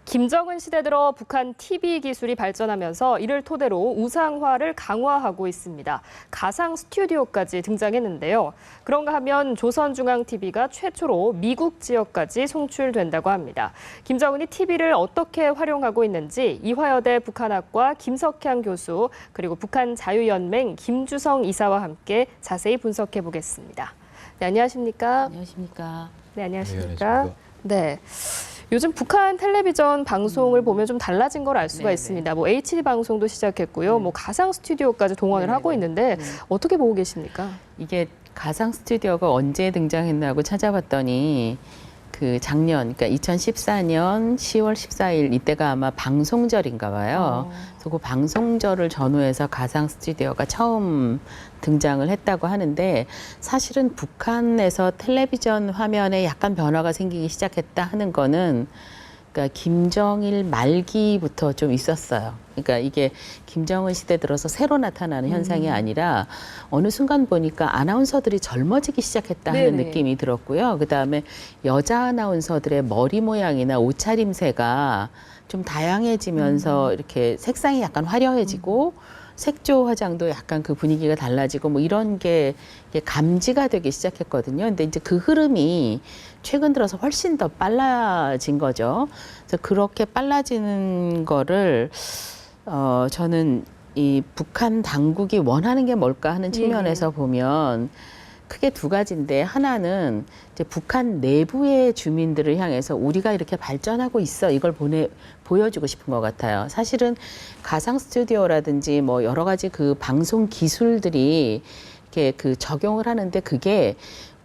김정은 시대 들어 북한 TV 기술이 발전하면서 이를 토대로 우상화를 강화하고 있습니다. 가상 스튜디오까지 등장했는데요. 그런가 하면 조선중앙TV가 최초로 미국 지역까지 송출된다고 합니다. 김정은이 TV를 어떻게 활용하고 있는지 이화여대 북한학과 김석향 교수 그리고 북한자유연맹 김주성 이사와 함께 자세히 분석해 보겠습니다. 네, 안녕하십니까? 안녕하십니까? 네, 안녕하십니까? 네. 요즘 북한 텔레비전 방송을 보면 좀 달라진 걸 알 수가 네네. 있습니다. 뭐 HD 방송도 시작했고요. 뭐 가상 스튜디오까지 동원을 네네네. 하고 있는데 어떻게 보고 계십니까? 이게 가상 스튜디오가 언제 등장했나고 찾아봤더니 그 작년, 그러니까 2014년 10월 14일 이때가 아마 방송절인가 봐요. 그래서 그 방송절을 전후해서 가상 스튜디오가 처음 등장을 했다고 하는데 사실은 북한에서 텔레비전 화면에 약간 변화가 생기기 시작했다 하는 거는 그러니까 김정일 말기부터 좀 있었어요. 그러니까 이게 김정은 시대 들어서 새로 나타나는 현상이 아니라 어느 순간 보니까 아나운서들이 젊어지기 시작했다 하는 네네. 느낌이 들었고요. 그다음에 여자 아나운서들의 머리 모양이나 옷차림새가 좀 다양해지면서 이렇게 색상이 약간 화려해지고 색조 화장도 약간 그 분위기가 달라지고 뭐 이런 게 이게 감지가 되기 시작했거든요. 근데 이제 그 흐름이 최근 들어서 훨씬 더 빨라진 거죠. 그래서 그렇게 빨라지는 거를 저는 이 북한 당국이 원하는 게 뭘까 하는 측면에서 보면 크게 두 가지인데 하나는 이제 북한 내부의 주민들을 향해서 우리가 이렇게 발전하고 있어 이걸 보여주고 싶은 것 같아요. 사실은 가상 스튜디오라든지 뭐 여러 가지 그 방송 기술들이 이렇게 그 적용을 하는데 그게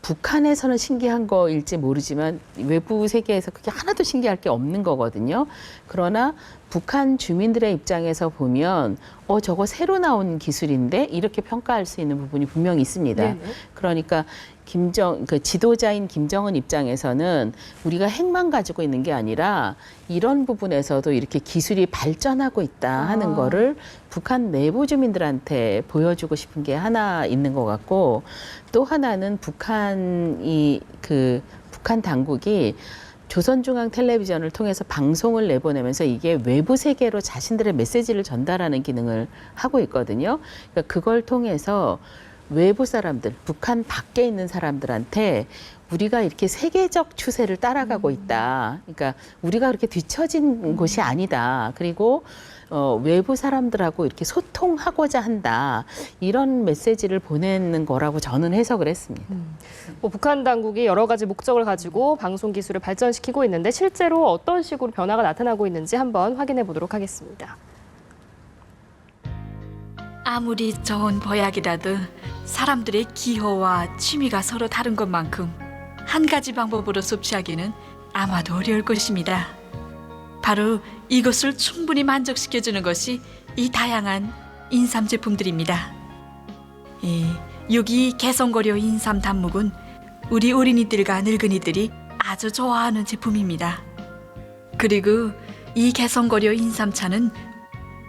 북한에서는 신기한 거일지 모르지만 외부 세계에서 그게 하나도 신기할 게 없는 거거든요. 그러나 북한 주민들의 입장에서 보면 저거 새로 나온 기술인데 이렇게 평가할 수 있는 부분이 분명히 있습니다. 네네. 그러니까 그 지도자인 김정은 입장에서는 우리가 핵만 가지고 있는 게 아니라 이런 부분에서도 이렇게 기술이 발전하고 있다 하는 거를 북한 내부 주민들한테 보여주고 싶은 게 하나 있는 것 같고 또 하나는 북한 당국이 조선중앙 텔레비전을 통해서 방송을 내보내면서 이게 외부 세계로 자신들의 메시지를 전달하는 기능을 하고 있거든요. 그러니까 그걸 통해서 외부 사람들, 북한 밖에 있는 사람들한테 우리가 이렇게 세계적 추세를 따라가고 있다. 그러니까 우리가 그렇게 뒤처진 곳이 아니다. 그리고 외부 사람들하고 이렇게 소통하고자 한다. 이런 메시지를 보내는 거라고 저는 해석을 했습니다. 뭐 북한 당국이 여러 가지 목적을 가지고 방송 기술을 발전시키고 있는데 실제로 어떤 식으로 변화가 나타나고 있는지 한번 확인해 보도록 하겠습니다. 아무리 좋은 보약이라도 사람들의 기호와 취미가 서로 다른 것만큼 한 가지 방법으로 섭취하기는 아마도 어려울 것입니다. 바로 이것을 충분히 만족시켜주는 것이 이 다양한 인삼 제품들입니다. 여기 개성거려 인삼 단묵은 우리 어린이들과 늙은이들이 아주 좋아하는 제품입니다. 그리고 이 개성거려 인삼차는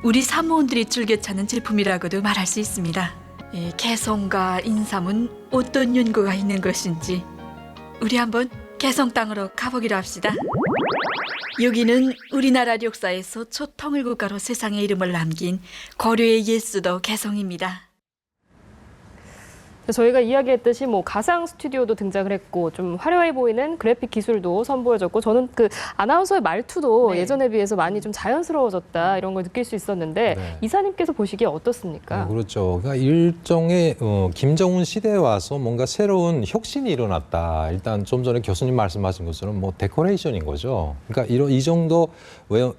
우리 사무원들이 즐겨 찾는 제품이라고도 말할 수 있습니다. 개성과 인삼은 어떤 연고가 있는 것인지 우리 한번 개성 땅으로 가보기로 합시다. 여기는 우리나라 역사에서 초통일 국가로 세상에 이름을 남긴 고려의 옛수도 개성입니다. 저희가 이야기했듯이 뭐 가상 스튜디오도 등장을 했고 좀 화려해 보이는 그래픽 기술도 선보여졌고 저는 그 아나운서의 말투도 네. 예전에 비해서 많이 좀 자연스러워졌다 이런 걸 느낄 수 있었는데 네. 이사님께서 보시기에 어떻습니까? 그렇죠. 그러니까 일종의 김정은 시대에 와서 뭔가 새로운 혁신이 일어났다. 일단 좀 전에 교수님 말씀하신 것처럼 뭐 데코레이션인 거죠. 그러니까 이 정도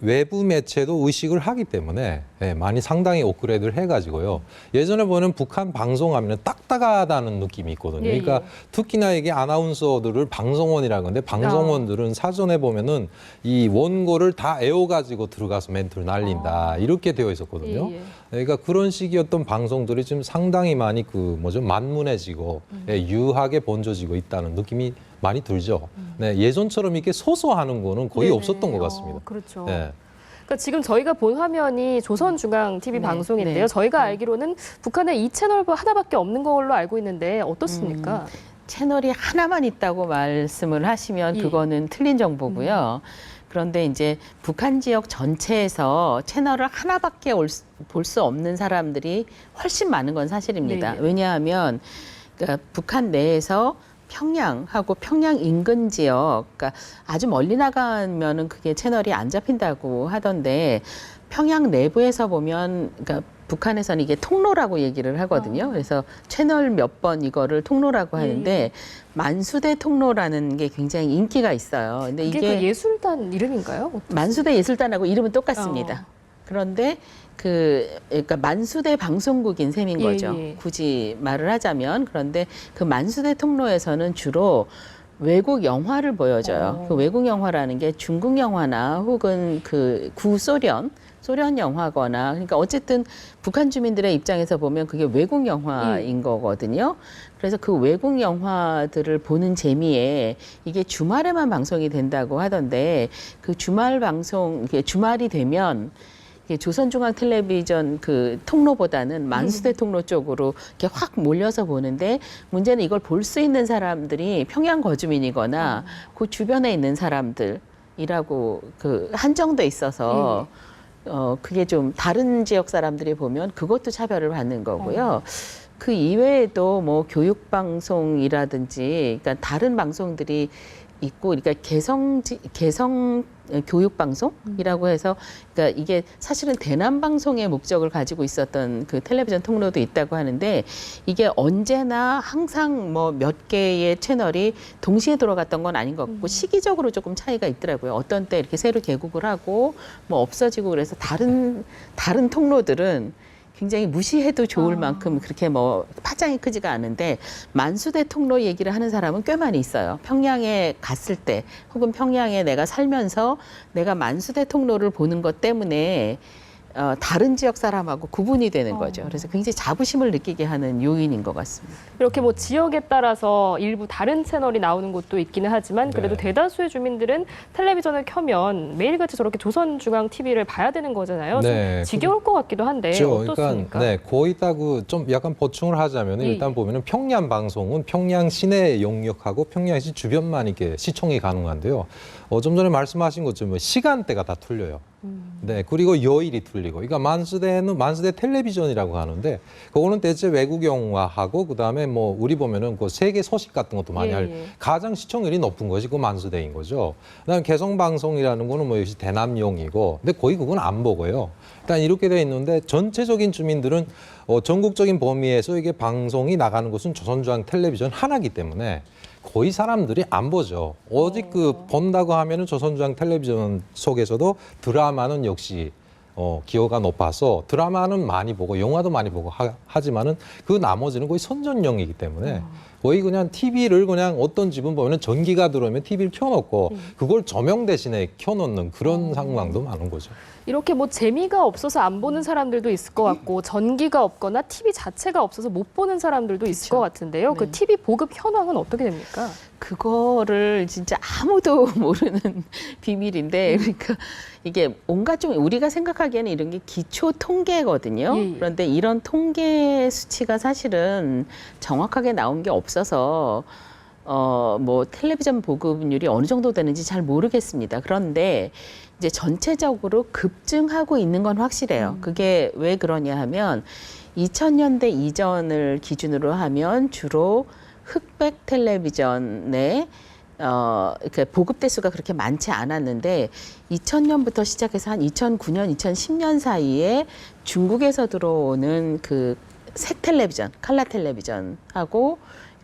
외부 매체도 의식을 하기 때문에 많이 상당히 업그레이드를 해가지고요. 예전에 보는 북한 방송하면 딱딱하다는 느낌이 있거든요. 예, 그러니까 예. 특히나 이게 아나운서들을 방송원이라고 하는데 방송원들은 사전에 보면은 이 원고를 다 애워가지고 들어가서 멘트를 날린다. 이렇게 되어 있었거든요. 예, 예. 그러니까 그런 식이었던 방송들이 지금 상당히 많이 만문해지고 유하게 번져지고 있다는 느낌이 많이 들죠. 네, 예전처럼 이렇게 소소하는 거는 거의 네네. 없었던 것 같습니다. 그렇죠. 네. 그러니까 지금 저희가 본 화면이 조선중앙TV 네, 방송인데요. 네. 저희가 알기로는 북한에 이 채널 하나밖에 없는 걸로 알고 있는데 어떻습니까? 채널이 하나만 있다고 말씀을 하시면 예. 그거는 틀린 정보고요. 그런데 이제 북한 지역 전체에서 채널을 하나밖에 볼 수 없는 사람들이 훨씬 많은 건 사실입니다. 네. 왜냐하면 그러니까 북한 내에서 평양하고 평양 인근 지역, 그러니까 아주 멀리 나가면은 그게 채널이 안 잡힌다고 하던데 평양 내부에서 보면, 그러니까 북한에서는 이게 통로라고 얘기를 하거든요. 그래서 채널 몇 번 이거를 통로라고 하는데 만수대 통로라는 게 굉장히 인기가 있어요. 근데 이게 이게 그 예술단 이름인가요? 만수대 예술단하고 이름은 똑같습니다. 그런데 그러니까 만수대 방송국인 셈인 예, 거죠. 예. 굳이 말을 하자면. 그런데 그 만수대 통로에서는 주로 외국 영화를 보여줘요. 그 외국 영화라는 게 중국 영화나 혹은 그 소련 영화거나, 그러니까 어쨌든 북한 주민들의 입장에서 보면 그게 외국 영화인 거거든요. 그래서 그 외국 영화들을 보는 재미에 이게 주말에만 방송이 된다고 하던데, 그 주말 방송, 이게 주말이 되면 이게 조선중앙텔레비전 그 통로보다는 만수대 통로 쪽으로 이렇게 확 몰려서 보는데, 문제는 이걸 볼 수 있는 사람들이 평양 거주민이거나 그 주변에 있는 사람들이라고 그 한정돼 있어서 그게 좀 다른 지역 사람들이 보면 그것도 차별을 받는 거고요. 그 이외에도 뭐 교육방송이라든지, 그러니까 다른 방송들이 있고, 그러니까 개성 교육 방송이라고 해서, 그러니까 이게 사실은 대남 방송의 목적을 가지고 있었던 그 텔레비전 통로도 있다고 하는데, 이게 언제나 항상 뭐 몇 개의 채널이 동시에 돌아갔던 건 아닌 것 같고 시기적으로 조금 차이가 있더라고요. 어떤 때 이렇게 새로 개국을 하고 뭐 없어지고, 그래서 다른 통로들은 굉장히 무시해도 좋을 만큼 그렇게 뭐 파장이 크지가 않은데, 만수대 통로 얘기를 하는 사람은 꽤 많이 있어요. 평양에 갔을 때 혹은 평양에 내가 살면서 내가 만수대 통로를 보는 것 때문에 다른 지역 사람하고 구분이 되는 거죠. 그래서 굉장히 자부심을 느끼게 하는 요인인 것 같습니다. 이렇게 뭐 지역에 따라서 일부 다른 채널이 나오는 곳도 있기는 하지만 그래도 네. 대다수의 주민들은 텔레비전을 켜면 매일같이 저렇게 조선중앙 TV를 봐야 되는 거잖아요. 네. 좀 지겨울 것 같기도 한데 어떻습니까? 그러니까 네, 거기다가 좀 약간 보충을 하자면 예, 일단 보면은 평양 방송은 평양 시내 영역하고 평양시 주변만 이렇게 시청이 가능한데요. 좀 전에 말씀하신 것처럼 시간대가 다 틀려요. 네, 그리고 요일이 틀리고. 그러니까 만수대 텔레비전이라고 하는데, 그거는 대체 외국 영화하고 그다음에 뭐 우리 보면은 그 세계 소식 같은 것도 많이 할 가장 시청률이 높은 것이 그 만수대인 거죠. 그다음에 개성 방송이라는 거는 뭐 역시 대남용이고, 근데 거의 그건 안 보고요. 일단 이렇게 돼 있는데 전체적인 주민들은 전국적인 범위에서 이게 방송이 나가는 곳은 조선중앙 텔레비전 하나이기 때문에 거의 사람들이 안 보죠. 오직 그 본다고 하면은 조선중앙 텔레비전 속에서도 드라마는 역시 기여가 높아서 드라마는 많이 보고 영화도 많이 보고 하지만은 그 나머지는 거의 선전용이기 때문에 거의 그냥 TV를 그냥 어떤 집은 보면은 전기가 들어오면 TV를 켜놓고 그걸 조명 대신에 켜놓는 그런 상황도 많은 거죠. 이렇게 뭐 재미가 없어서 안 보는 사람들도 있을 것 같고 전기가 없거나 TV 자체가 없어서 못 보는 사람들도 있을 것 같은데요. 그 TV 보급 현황은 어떻게 됩니까? 그거를 진짜 아무도 모르는 비밀인데, 그러니까 이게 온갖 좀 우리가 생각하기에는 이런 게 기초 통계거든요. 예. 그런데 이런 통계 수치가 사실은 정확하게 나온 게 없어서 뭐 텔레비전 보급률이 어느 정도 되는지 잘 모르겠습니다. 그런데 이제 전체적으로 급증하고 있는 건 확실해요. 그게 왜 그러냐 하면 2000년대 이전을 기준으로 하면 주로 흑백 텔레비전에 이렇게 보급 대수가 그렇게 많지 않았는데 2000년부터 시작해서 한 2009년, 2010년 사이에 중국에서 들어오는 그 색 텔레비전, 칼라 텔레비전하고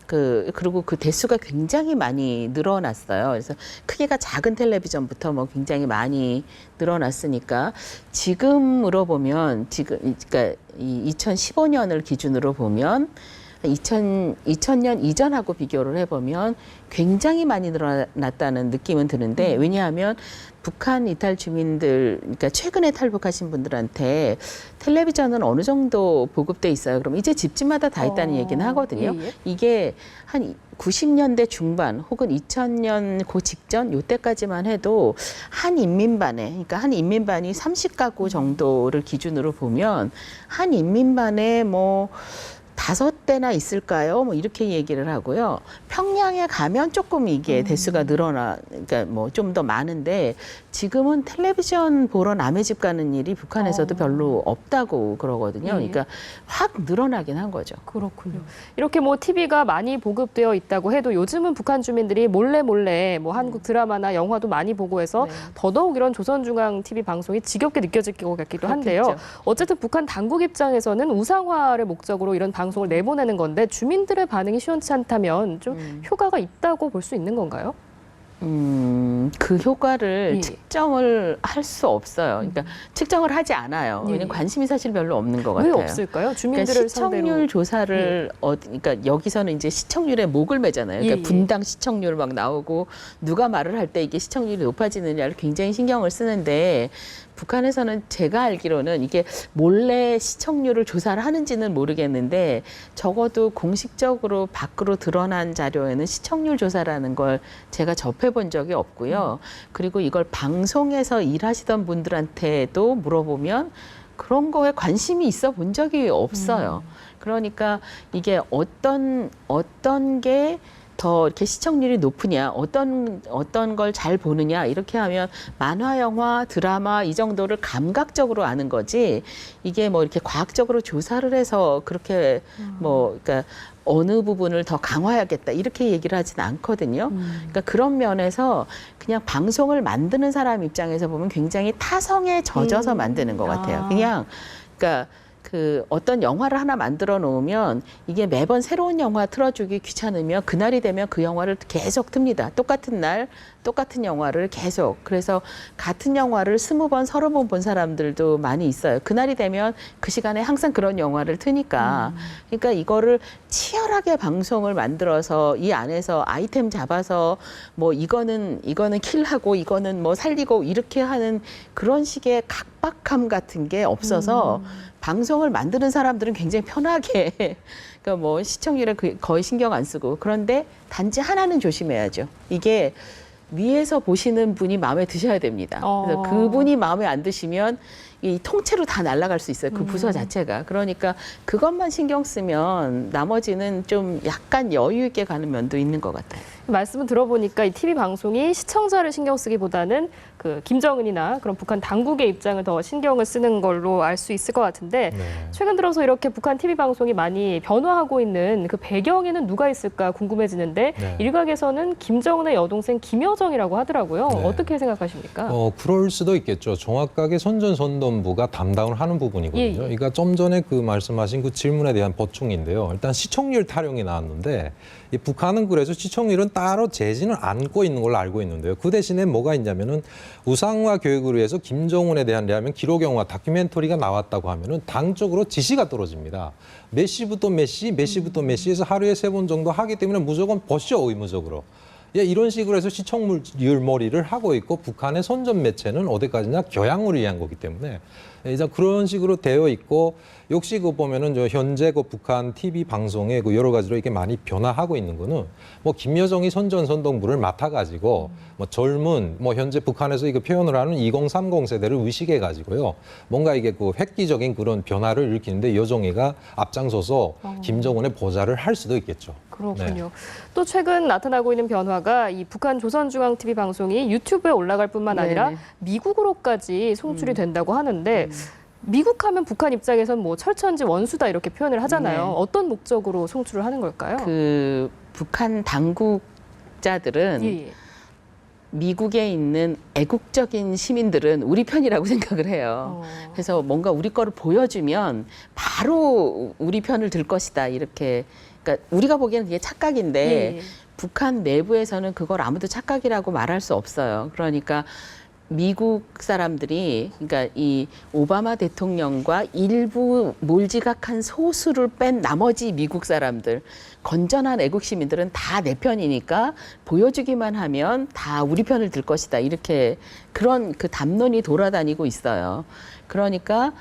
그리고 그 대수가 굉장히 많이 늘어났어요. 그래서 크기가 작은 텔레비전부터 뭐 굉장히 많이 늘어났으니까 지금으로 보면 그러니까 2015년을 기준으로 보면 2000년 이전하고 비교를 해보면 굉장히 많이 늘어났다는 느낌은 드는데, 왜냐하면 북한 이탈 주민들, 그러니까 최근에 탈북하신 분들한테 텔레비전은 어느 정도 보급돼 있어요. 그럼 이제 집집마다 다 있다는 얘기는 하거든요. 이게 한 90년대 중반 혹은 2000년 그 직전 요때까지만 해도 한 인민반에, 그러니까 한 인민반이 30가구 정도를 기준으로 보면 한 인민반에 뭐 5대나 있을까요? 뭐 이렇게 얘기를 하고요. 평양에 가면 조금 이게 대수가 늘어나, 그러니까 뭐 좀 더 많은데 지금은 텔레비전 보러 남의 집 가는 일이 북한에서도 별로 없다고 그러거든요. 그러니까 확 늘어나긴 한 거죠. 그렇군요. 이렇게 뭐 TV가 많이 보급되어 있다고 해도 요즘은 북한 주민들이 몰래 뭐 한국 드라마나 영화도 많이 보고 해서 네. 더더욱 이런 조선중앙 TV 방송이 지겹게 느껴질 것 같기도 한데요. 그렇겠죠. 어쨌든 북한 당국 입장에서는 우상화를 목적으로 이런 방송을 내보내는 건데 주민들의 반응이 시원치 않다면 좀 효과가 있다고 볼 수 있는 건가요? 그 효과를 예. 측정을 할 수 없어요. 그러니까 측정을 하지 않아요. 예. 왜냐면 관심이 사실 별로 없는 것 왜 같아요. 없을까요? 그러니까 주민들을 시청률 상대로. 조사를 그러니까 여기서는 이제 시청률에 목을 매잖아요. 그러니까 예. 분당 시청률 막 나오고 누가 말을 할 때 이게 시청률이 높아지느냐를 굉장히 신경을 쓰는데 북한에서는 제가 알기로는 이게 몰래 시청률을 조사를 하는지는 모르겠는데 적어도 공식적으로 밖으로 드러난 자료에는 시청률 조사라는 걸 제가 접해본 적이 없고요. 그리고 이걸 방송에서 일하시던 분들한테도 물어보면 그런 거에 관심이 있어 본 적이 없어요. 그러니까 이게 어떤 게 더 이렇게 시청률이 높으냐, 어떤 걸 잘 보느냐 이렇게 하면 만화, 영화, 드라마 이 정도를 감각적으로 아는 거지 이게 뭐 이렇게 과학적으로 조사를 해서 그렇게 뭐 그러니까 어느 부분을 더 강화해야겠다 이렇게 얘기를 하진 않거든요. 그러니까 그런 면에서 그냥 방송을 만드는 사람 입장에서 보면 굉장히 타성에 젖어서 만드는 것 같아요. 그냥 그러니까 그 어떤 영화를 하나 만들어 놓으면 이게 매번 새로운 영화 틀어주기 귀찮으면 그날이 되면 그 영화를 계속 틉니다. 똑같은 날 똑같은 영화를 계속. 그래서 같은 영화를 20번, 30번 본 사람들도 많이 있어요. 그날이 되면 그 시간에 항상 그런 영화를 트니까. 그러니까 이거를 치열하게 방송을 만들어서 이 안에서 아이템 잡아서 뭐 이거는 킬하고 이거는 뭐 살리고 이렇게 하는 그런 식의 각박함 같은 게 없어서 방송을 만드는 사람들은 굉장히 편하게 그러니까 뭐 시청률에 거의 신경 안 쓰고 그런데 단지 하나는 조심해야죠. 이게 위에서 보시는 분이 마음에 드셔야 됩니다. 그래서 그분이 마음에 안 드시면 이 통째로 다 날아갈 수 있어요. 그 부서 자체가. 그러니까 그것만 신경 쓰면 나머지는 좀 약간 여유 있게 가는 면도 있는 것 같아요. 말씀을 들어보니까 이 TV 방송이 시청자를 신경 쓰기보다는 그 김정은이나 그런 북한 당국의 입장을 더 신경을 쓰는 걸로 알 수 있을 것 같은데 네. 최근 들어서 이렇게 북한 TV 방송이 많이 변화하고 있는 그 배경에는 누가 있을까 궁금해지는데 네. 일각에서는 김정은의 여동생 김여정이라고 하더라고요. 네. 어떻게 생각하십니까? 그럴 수도 있겠죠. 정확하게 선전선동부가 담당을 하는 부분이거든요. 예. 그러니까 좀 전에 그 말씀하신 그 질문에 대한 보충인데요. 일단 시청률 타령이 나왔는데 이 북한은 그래서 시청률은 따로 재지는 않고 있는 걸로 알고 있는데요. 그 대신에 뭐가 있냐면은 우상화 교육을 위해서 김정은에 대한 라면 기록 영화 다큐멘터리가 나왔다고 하면은 당적으로 지시가 떨어집니다. 몇 시부터 몇 시, 몇 시부터 몇 시에서 하루에 3번 정도 하기 때문에 무조건 보시오, 의무적으로. 예, 이런 식으로 해서 시청률 몰이를 하고 있고 북한의 선전 매체는 어디까지나 교양을 위한 거기 때문에 이제 그런 식으로 되어 있고 역시 그 보면은 저 현재 그 북한 TV 방송에 그 여러 가지로 이게 많이 변화하고 있는 거는 뭐 김여정이 선전선동부를 맡아가지고 뭐 젊은 뭐 현재 북한에서 이거 표현을 하는 2030 세대를 의식해 가지고요 뭔가 이게 그 획기적인 그런 변화를 일으키는데 여정이가 앞장서서 김정은의 보좌를 할 수도 있겠죠. 그렇군요. 네. 또 최근 나타나고 있는 변화가 이 북한 조선중앙TV 방송이 유튜브에 올라갈 뿐만 아니라 네네. 미국으로까지 송출이 된다고 하는데 미국 하면 북한 입장에선 뭐 철천지 원수다 이렇게 표현을 하잖아요. 네. 어떤 목적으로 송출을 하는 걸까요? 그 북한 당국자들은 예. 미국에 있는 애국적인 시민들은 우리 편이라고 생각을 해요. 그래서 뭔가 우리 거를 보여주면 바로 우리 편을 들 것이다 이렇게. 그러니까 우리가 보기에는 그게 착각인데 예. 북한 내부에서는 그걸 아무도 착각이라고 말할 수 없어요. 그러니까 미국 사람들이 그러니까 이 오바마 대통령과 일부 몰지각한 소수를 뺀 나머지 미국 사람들 건전한 애국 시민들은 다 내 편이니까 보여주기만 하면 다 우리 편을 들 것이다 이렇게 그런 그 담론이 돌아다니고 있어요. 그러니까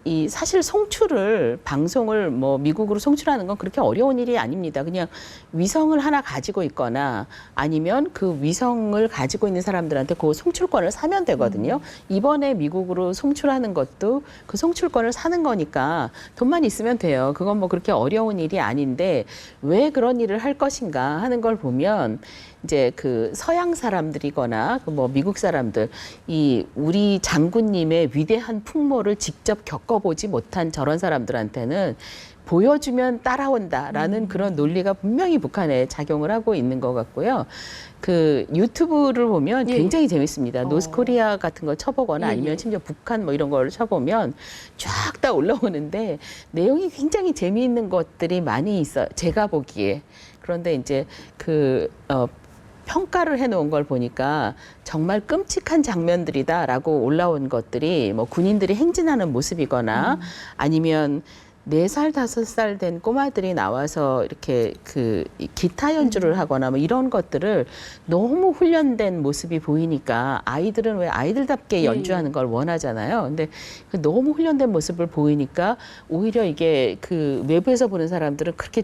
이 사실 송출을 방송을 뭐 미국으로 송출하는 건 그렇게 어려운 일이 아닙니다. 그냥 위성을 하나 가지고 있거나 아니면 그 위성을 가지고 있는 사람들한테 그 송출권을 사면 되거든요. 이번에 미국으로 송출하는 것도 그 송출권을 사는 거니까 돈만 있으면 돼요. 그건 뭐 그렇게 어려운 일이 아닌데 왜 그런 일을 할 것인가 하는 걸 보면 이제 그 서양 사람들이거나 그 뭐 미국 사람들 이 우리 장군님의 위대한 풍모를 직접 겪어보지 못한 저런 사람들한테는 보여주면 따라온다라는 그런 논리가 분명히 북한에 작용을 하고 있는 것 같고요. 그 유튜브를 보면 예. 굉장히 재밌습니다. 노스코리아 같은 걸 쳐보거나 예, 아니면 예. 심지어 북한 뭐 이런 걸 쳐보면 쫙 다 올라오는데 내용이 굉장히 재미있는 것들이 많이 있어요. 제가 보기에. 그런데 이제 평가를 해놓은 걸 보니까 정말 끔찍한 장면들이다라고 올라온 것들이 뭐 군인들이 행진하는 모습이거나 아니면 4살, 5살 된 꼬마들이 나와서 이렇게 이 기타 연주를 하거나 뭐 이런 것들을 너무 훈련된 모습이 보이니까 아이들은 왜 아이들답게 연주하는 걸 원하잖아요. 근데 그 너무 훈련된 모습을 보이니까 오히려 이게 그 외부에서 보는 사람들은 그렇게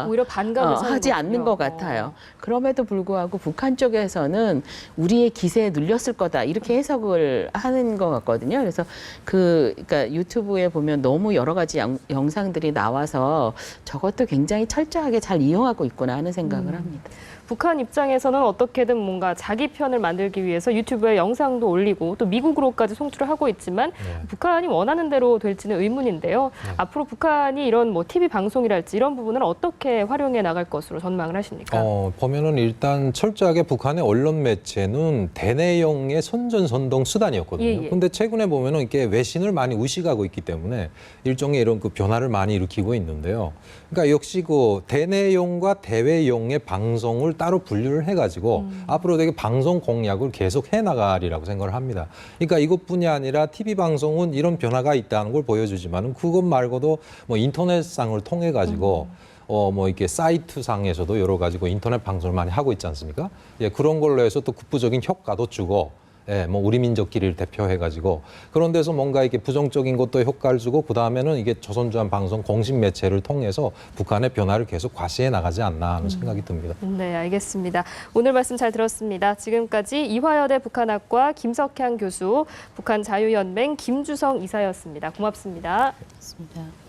오히려 반감을 사는 하지 않는 것 거군요. 같아요. 그럼에도 불구하고 북한 쪽에서는 우리의 기세에 눌렸을 거다 이렇게 해석을 하는 것 같거든요. 그래서 그러니까 유튜브에 보면 너무 여러 가지 영상들이 나와서 저것도 굉장히 철저하게 잘 이용하고 있구나 하는 생각을 합니다. 북한 입장에서는 어떻게든 뭔가 자기 편을 만들기 위해서 유튜브에 영상도 올리고 또 미국으로까지 송출을 하고 있지만 북한이 원하는 대로 될지는 의문인데요. 앞으로 북한이 이런 뭐 TV 방송이랄지 이런 부분을 어떻게 활용해 나갈 것으로 전망을 하십니까? 보면은 일단 철저하게 북한의 언론 매체는 대내용의 선전선동 수단이었거든요. 근데 최근에 보면은 이게 외신을 많이 의식하고 있기 때문에 일종의 이런 그 변화를 많이 일으키고 있는데요. 그러니까 역시 그 대내용과 대외용의 방송을 따로 분류를 해가지고 앞으로 되게 방송 공약을 계속 해나가리라고 생각을 합니다. 그러니까 이것뿐이 아니라 TV 방송은 이런 변화가 있다는 걸 보여주지만은 그것 말고도 뭐 인터넷상을 통해 가지고 뭐 이렇게 사이트 상에서도 여러 가지고 인터넷 방송을 많이 하고 있지 않습니까? 예, 그런 걸로 해서 또 국부적인 효과도 주고. 예, 뭐 우리 민족끼리를 대표해가지고 그런 데서 뭔가 이게 부정적인 것도 효과를 주고 그 다음에는 이게 조선주한 방송 공식 매체를 통해서 북한의 변화를 계속 과시해 나가지 않나 하는 생각이 듭니다. 네, 알겠습니다. 오늘 말씀 잘 들었습니다. 지금까지 이화여대 북한학과 김석향 교수, 북한 자유연맹 김주성 이사였습니다. 고맙습니다. 그렇습니다.